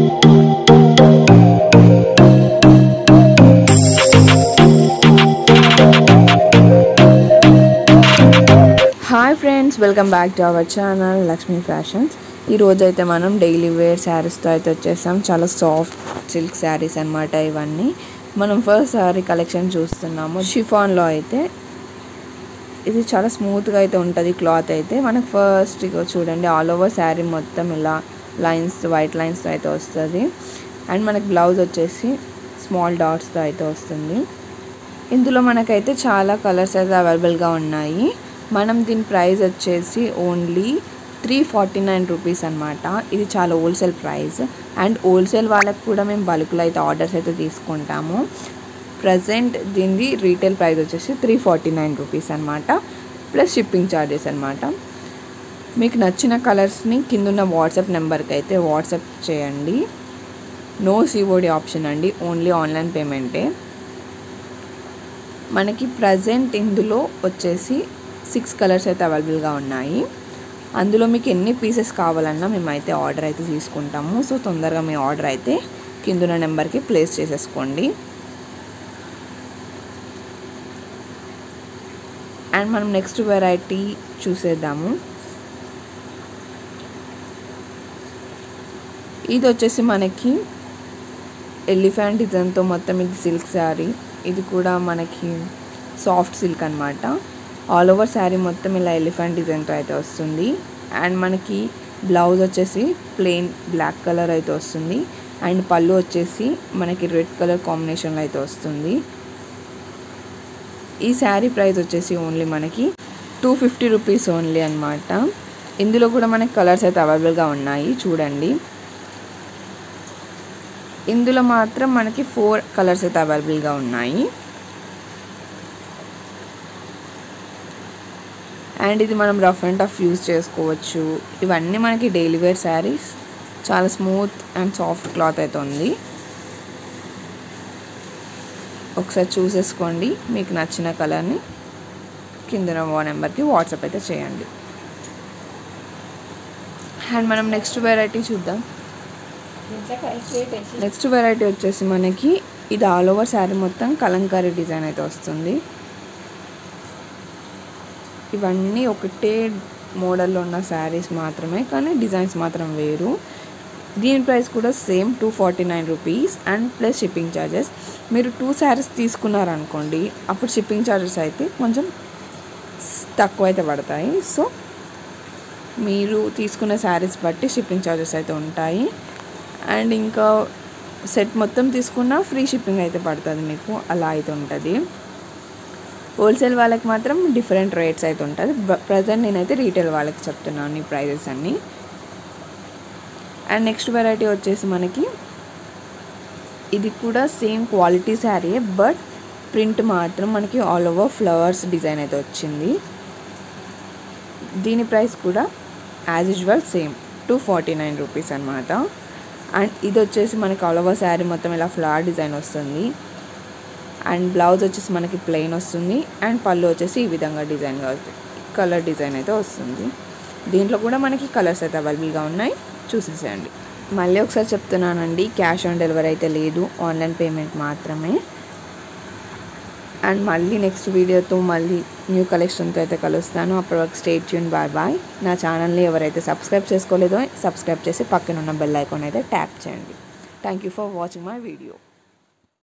Hi friends, welcome back to our channel Lakshmi fashions. ఈరోజు అయితే మనం డైలీ వేర్ శారీస్తో అయితే వచ్చేసాం. చాలా సాఫ్ట్ సిల్క్ శారీస్ అన్నమాట ఇవన్నీ. మనం ఫస్ట్ శారీ కలెక్షన్ చూస్తున్నాము. షిఫాన్లో అయితే ఇది చాలా స్మూత్గా అయితే ఉంటుంది క్లాత్ అయితే. మనకు ఫస్ట్ చూడండి, ఆల్ ఓవర్ శారీ మొత్తం ఇలా లైన్స్, వైట్ లైన్స్తో అయితే వస్తుంది. అండ్ మనకి బ్లౌజ్ వచ్చేసి స్మాల్ డాట్స్తో అయితే వస్తుంది. ఇందులో మనకైతే చాలా కలర్స్ అయితే అవైలబుల్గా ఉన్నాయి. మనం దీని ప్రైస్ వచ్చేసి ఓన్లీ 349 రూపీస్ అనమాట. ఇది చాలా హోల్సేల్ ప్రైస్. అండ్ హోల్సేల్ వాళ్ళకి కూడా మేము బల్క్లో అయితే ఆర్డర్స్ అయితే తీసుకుంటాము. ప్రజెంట్ దీని రీటైల్ ప్రైస్ వచ్చేసి 349 రూపీస్ అనమాట, ప్లస్ షిప్పింగ్ ఛార్జెస్ అనమాట. మీకు నచ్చిన కలర్స్ని కిందున్న వాట్సాప్ నెంబర్కి అయితే వాట్సాప్ చేయండి. నో సిఓడి ఆప్షన్ అండి, ఓన్లీ ఆన్లైన్ పేమెంటే. మనకి ప్రజెంట్ ఇందులో వచ్చేసి 6 కలర్స్ అయితే అవైలబుల్గా ఉన్నాయి. అందులో మీకు ఎన్ని పీసెస్ కావాలన్నా మేమైతే ఆర్డర్ అయితే తీసుకుంటాము. సో తొందరగా మీ ఆర్డర్ అయితే కిందున్న నెంబర్కి ప్లేస్ చేసేసుకోండి. అండ్ మనం నెక్స్ట్ వెరైటీ చూసేద్దాము. ఇది వచ్చేసి మనకి ఎలిఫెంట్ డిజైన్తో మొత్తం ఇది సిల్క్ శారీ. ఇది కూడా మనకి సాఫ్ట్ సిల్క్ అనమాట. ఆల్ ఓవర్ శారీ మొత్తం ఇలా ఎలిఫెంట్ డిజైన్తో అయితే వస్తుంది. అండ్ మనకి బ్లౌజ్ వచ్చేసి ప్లెయిన్ బ్లాక్ కలర్ అయితే వస్తుంది. అండ్ పళ్ళు వచ్చేసి మనకి రెడ్ కలర్ కాంబినేషన్లో అయితే వస్తుంది. ఈ శారీ ప్రైస్ వచ్చేసి ఓన్లీ మనకి 250 రూపీస్ ఓన్లీ అనమాట. ఇందులో కూడా మనకి కలర్స్ అయితే అవైలబుల్గా ఉన్నాయి చూడండి. ఇందులో మాత్రం మనకి 4 కలర్స్ అయితే అవైలబుల్గా ఉన్నాయి. అండ్ ఇది మనం రఫ్ అండ్ టఫ్ యూజ్ చేసుకోవచ్చు. ఇవన్నీ మనకి డైలీ వేర్ శారీస్. చాలా స్మూత్ అండ్ సాఫ్ట్ క్లాత్ అయితే ఉంది. ఒకసారి చూసేసుకోండి. మీకు నచ్చిన కలర్ని కింద నెంబర్కి వాట్సాప్ అయితే చేయండి. అండ్ మనం నెక్స్ట్ వెరైటీ చూద్దాం. నెక్స్ట్ వెరైటీ వచ్చేసి మనకి ఇది ఆల్ ఓవర్ శారీ మొత్తం కలంకారీ డిజైన్ అయితే వస్తుంది. ఇవన్నీ ఒకటే మోడల్లో ఉన్న శారీస్ మాత్రమే, కానీ డిజైన్స్ మాత్రం వేరు. దీని ప్రైస్ కూడా same 249 rupees and plus shipping charges. మీరు 2 శారీస్ తీసుకున్నారనుకోండి, అప్పుడు షిప్పింగ్ ఛార్జెస్ అయితే కొంచెం తక్కువ అయితే పడతాయి. సో మీరు తీసుకున్న శారీస్ బట్టి షిప్పింగ్ ఛార్జెస్ అయితే ఉంటాయి. అండ్ ఇంకా సెట్ మొత్తం తీసుకున్నా ఫ్రీ షిప్పింగ్ అయితే పడుతుంది మీకు, అలా అయితే ఉంటుంది. హోల్సేల్ వాళ్ళకి మాత్రం డిఫరెంట్ రేట్స్ అయితే ఉంటుంది. ప్రజెంట్ నేనైతే రీటైల్ వాళ్ళకి చెప్తున్నాను ఈ ప్రైజెస్ అన్నీ. అండ్ నెక్స్ట్ వెరైటీ వచ్చేసి మనకి ఇది కూడా సేమ్ క్వాలిటీ శారీయే, బట్ ప్రింట్ మాత్రం మనకి ఆల్ ఓవర్ ఫ్లవర్స్ డిజైన్ అయితే వచ్చింది. దీని ప్రైస్ కూడా యాజ్ యూజువల్ సేమ్ 249 రూపీస్ అనమాట. అండ్ ఇది వచ్చేసి మనకి ఆల్ ఓవర్ శారీ మొత్తం ఇలా ఫ్లవర్ డిజైన్ వస్తుంది. అండ్ బ్లౌజ్ వచ్చేసి మనకి ప్లెయిన్ వస్తుంది. అండ్ పళ్ళు వచ్చేసి ఈ విధంగా డిజైన్గా వస్తుంది, కలర్ డిజైన్ అయితే వస్తుంది. దీంట్లో కూడా మనకి కలర్స్ అయితే అవైలబుల్గా ఉన్నాయి, చూసేసేయండి. మళ్ళీ ఒకసారి చెప్తున్నానండి, క్యాష్ ఆన్ డెలివరీ అయితే లేదు, ఆన్లైన్ పేమెంట్ మాత్రమే. అండ్ మళ్ళీ నెక్స్ట్ వీడియోతో మళ్ళీ న్యూ కలెక్షన్తో అయితే కలుస్తాను. అప్పటి వరకు స్టే ట్యూన్, బాయ్ బాయ్. నా ఛానల్ని ఎవరైతే సబ్స్క్రైబ్ చేసుకోలేదో సబ్స్క్రైబ్ చేసి పక్కన ఉన్న బెల్ ఐకాన్ అయితే ట్యాప్ చేయండి. Thank you for watching my video.